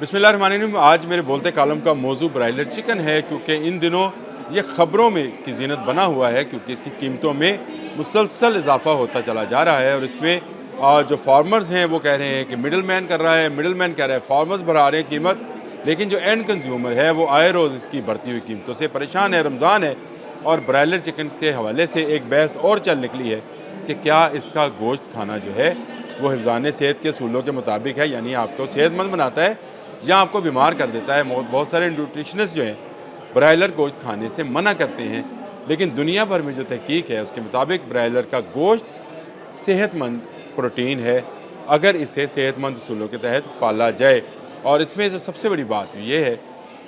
बिस्मिल्लाहिर्रहमानिर्रहीम। आज मेरे बोलते कालम का मौजू ब्रायलर चिकन है, क्योंकि इन दिनों ये ख़बरों में की ज़ीनत बना हुआ है, क्योंकि इसकी कीमतों में मुसलसल इजाफा होता चला जा रहा है। और इसमें जो फार्मर्स हैं वो कह रहे हैं कि मिडल मैन कर रहा है, मिडल मैन कह रहा है फार्मर्स बढ़ा रहे हैं कीमत, लेकिन जो एंड कंज्यूमर है वो आए रोज़ इसकी बढ़ती हुई कीमतों से परेशान है। रमज़ान है और ब्रायलर चिकन के हवाले से एक बहस और चल निकली है कि क्या इसका गोश्त खाना जो है वो हिफ़्ज़ान सेहत के असूलों के मुताबिक है, यानी आपको सेहतमंद बनाता है या आपको बीमार कर देता है। बहुत सारे न्यूट्रिशनिस्ट जो हैं ब्रायलर गोश्त खाने से मना करते हैं, लेकिन दुनिया भर में जो तहकीक है उसके मुताबिक ब्रायलर का गोश्त सेहतमंद प्रोटीन है, अगर इसे सेहतमंद असूलों के तहत पाला जाए। और इसमें जो सबसे बड़ी बात ये है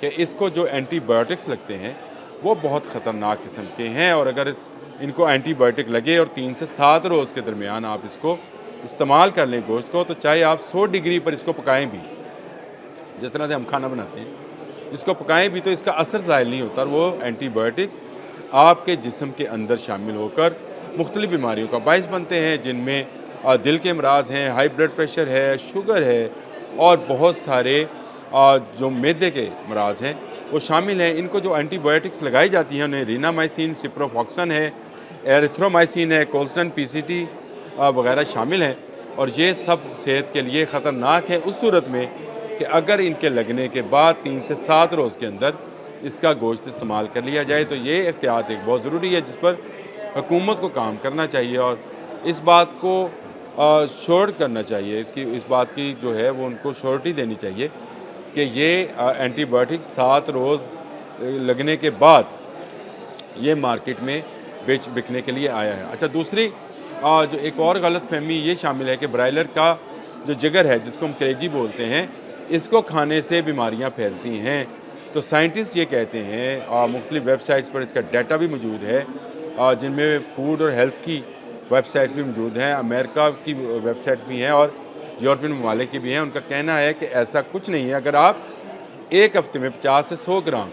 कि इसको जो एंटीबायोटिक्स लगते हैं वो बहुत ख़तरनाक किस्म के हैं, और अगर इनको एंटीबायोटिक लगे और 3 से 7 रोज़ के दरमियान आप इसको इस्तेमाल कर लें गोश्त को, तो चाहे आप 100 डिग्री पर इसको पकाएं भी, जिस तरह से हम खाना बनाते हैं, इसको पकाएं भी, तो इसका असर ज़ाहिर नहीं होता। और वो एंटीबायोटिक्स आपके जिस्म के अंदर शामिल होकर मुख्तलिफ़ बीमारियों का बायस बनते हैं, जिनमें दिल के अमराज हैं, हाई ब्लड प्रेशर है, शुगर है, और बहुत सारे जो मैदे के अमराज हैं वो शामिल हैं। इनको जो एंटीबायोटिक्स लगाई जाती हैं उन्हें रीनामाइसिन, सिप्रोफॉक्सन है, एरिथ्रोमाइसिन है, कोल्स्टन पीसीटी वगैरह शामिल हैं, और ये सब सेहत के लिए ख़तरनाक है उस सूरत में कि अगर इनके लगने के बाद 3 से 7 रोज़ के अंदर इसका गोश्त इस्तेमाल कर लिया जाए, तो ये एहतियात एक बहुत ज़रूरी है जिस पर हुकूमत को काम करना चाहिए, और इस बात को श्योर करना चाहिए, इस बात की जो है वो उनको श्योरिटी देनी चाहिए कि ये एंटीबायोटिक्स 7 रोज़ लगने के बाद ये मार्केट में बिकने के लिए आया है। अच्छा, दूसरी जो एक और गलत फहमी ये शामिल है कि ब्रायलर का जो जिगर है, जिसको हम कलेजी बोलते हैं, इसको खाने से बीमारियां फैलती हैं। तो साइंटिस्ट ये कहते हैं, मुख्तलिफ वेबसाइट्स पर इसका डाटा भी मौजूद है, जिनमें फूड और हेल्थ की वेबसाइट्स भी मौजूद हैं, अमेरिका की वेबसाइट्स भी हैं और यूरोपियन ममालिक की भी हैं। उनका कहना है कि ऐसा कुछ नहीं है। अगर आप एक हफ़्ते में 50 से 100 ग्राम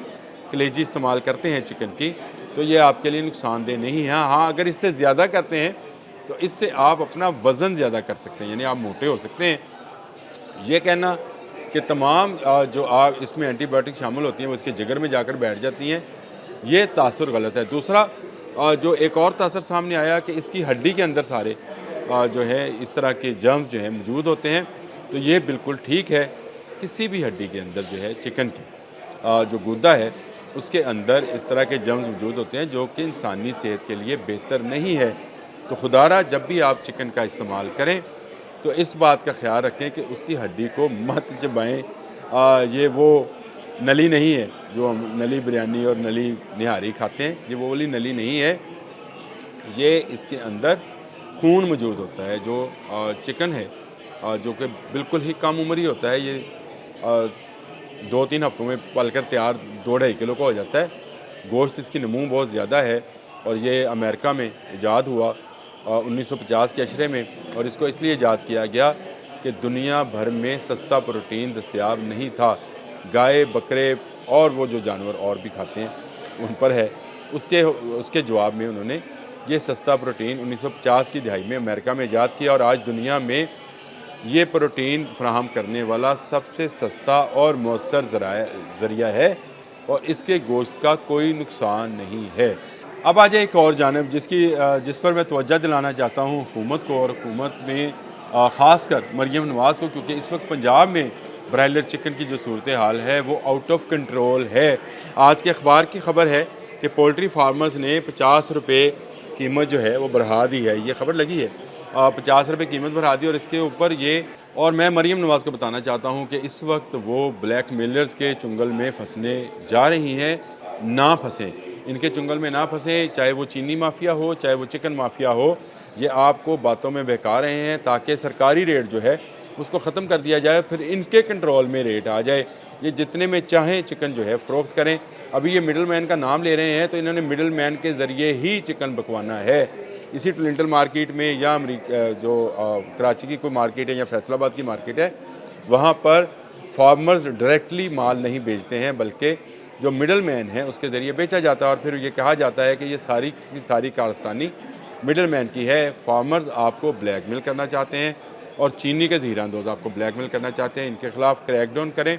कलेजी इस्तेमाल करते हैं चिकन की, तो ये आपके लिए नुकसानदेह नहीं है। हाँ, अगर इससे ज़्यादा करते हैं तो इससे आप अपना वज़न ज़्यादा कर सकते हैं, यानी आप मोटे हो सकते हैं। ये कहना कि तमाम जो आप इसमें एंटीबायोटिक शामिल होती हैं वो इसके जिगर में जाकर बैठ जाती हैं, ये तासुर गलत है। दूसरा जो एक और तासुर सामने आया कि इसकी हड्डी के अंदर सारे जो है इस तरह के जर्म्स जो हैं मौजूद होते हैं, तो ये बिल्कुल ठीक है। किसी भी हड्डी के अंदर जो है चिकन की जो गुदा है उसके अंदर इस तरह के जर्म्स मौजूद होते हैं जो कि इंसानी सेहत के लिए बेहतर नहीं है। तो खुदारा जब भी आप चिकन का इस्तेमाल करें तो इस बात का ख्याल रखें कि उसकी हड्डी को मत चबाएं। ये वो नली नहीं है जो हम नली बिरयानी और नली निहारी खाते हैं, ये वो वाली नली नहीं है। ये इसके अंदर खून मौजूद होता है। जो चिकन है जो कि बिल्कुल ही कम उम्र ही होता है, ये 2-3 हफ्तों में पलकर तैयार 2-2.5 किलो का हो जाता है। गोश्त इसकी नमू बहुत ज़्यादा है, और ये अमेरिका में ईजाद हुआ 1950 के अशरे में, और इसको इसलिए ईजाद किया गया कि दुनिया भर में सस्ता प्रोटीन दस्तयाब नहीं था। गाय, बकरे और वो जो जानवर और भी खाते हैं उन पर है। उसके जवाब में उन्होंने ये सस्ता प्रोटीन 1950 की दहाई में अमेरिका में ईजाद किया, और आज दुनिया में ये प्रोटीन फराहम करने वाला सबसे सस्ता और मौसर ज़रिया है, और इसके गोश्त का कोई नुकसान नहीं है। अब आ जाए एक और जानब जिस पर मैं तवज्जो दिलाना चाहता हूँ हुकूमत को, और हुकूमत में ख़ासकर मरीम नवाज़ को, क्योंकि इस वक्त पंजाब में ब्रायलर चिकन की जो सूरत हाल है वो आउट ऑफ कंट्रोल है। आज के अखबार की खबर है कि पोल्ट्री फार्मर्स ने 50 रुपये कीमत जो है वो बढ़ा दी है। ये खबर लगी है, 50 रुपये कीमत बढ़ा दी, और इसके ऊपर ये, और मैं मरीम नवाज़ को बताना चाहता हूँ कि इस वक्त वो ब्लैक मेलर्स के चुंगल में फंसने जा रही हैं। ना फंसें, इनके चुंगल में ना फंसें, चाहे वो चीनी माफिया हो, चाहे वो चिकन माफिया हो। ये आपको बातों में बहका रहे हैं ताकि सरकारी रेट जो है उसको ख़त्म कर दिया जाए, फिर इनके कंट्रोल में रेट आ जाए। ये जितने में चाहें चिकन जो है फ़रोख्त करें। अभी ये मिडल मैन का नाम ले रहे हैं, तो इन्होंने मिडल मैन के ज़रिए ही चिकन बकवाना है। इसी टोरंटो मार्केट में या जो कराची की कोई मार्केट है या फैसलाबाद की मार्केट है, वहाँ पर फार्मर्स डायरेक्टली माल नहीं बेचते हैं, बल्कि जो मिडल मैन है उसके ज़रिए बेचा जाता है, और फिर ये कहा जाता है कि ये सारी की सारी कारस्तानी मिडल मैन की है। फार्मर्स आपको ब्लैकमेल करना चाहते हैं, और चीनी के ज़हीर-अंदोज़ आपको ब्लैकमेल करना चाहते हैं, इनके ख़िलाफ़ क्रैकडाउन करें।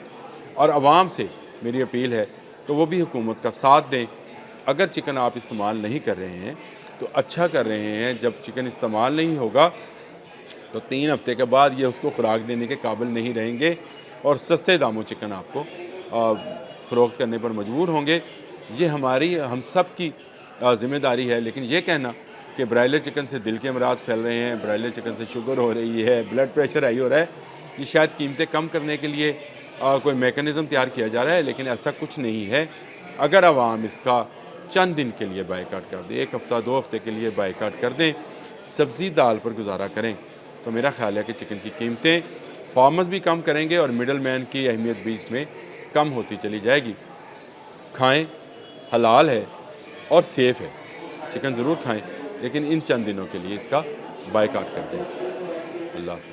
और आवाम से मेरी अपील है तो वो भी हुकूमत का साथ दें। अगर चिकन आप इस्तेमाल नहीं कर रहे हैं तो अच्छा कर रहे हैं, जब चिकन इस्तेमाल नहीं होगा तो 3 हफ़्ते के बाद ये उसको खुराक देने के काबिल नहीं रहेंगे और सस्ते दामों चिकन आपको फ़रोख्त करने पर मजबूर होंगे। ये हमारी हम सब की ज़िम्मेदारी है। लेकिन ये कहना कि ब्रायलर चिकन से दिल के अमराज फैल रहे हैं, ब्रायलर चिकन से शुगर हो रही है, ब्लड प्रेशर हाई हो रहा है, ये शायद कीमतें कम करने के लिए कोई मेकनिज़म तैयार किया जा रहा है, लेकिन ऐसा कुछ नहीं है। अगर आवाम इसका चंद दिन के लिए बायकॉट कर दे, 1 हफ़्ता 2 हफ़्ते के लिए बायकॉट कर दें, सब्ज़ी दाल पर गुजारा करें, तो मेरा ख़्याल है कि चिकन की कीमतें फार्मर्स भी कम करेंगे और मिडल मैन की अहमियत भी इसमें कम होती चली जाएगी। खाएँ, हलाल है और सेफ़ है। चिकन ज़रूर खाएँ, लेकिन इन चंद दिनों के लिए इसका बायकॉट कर दें। अल्लाह हाफ़िज़।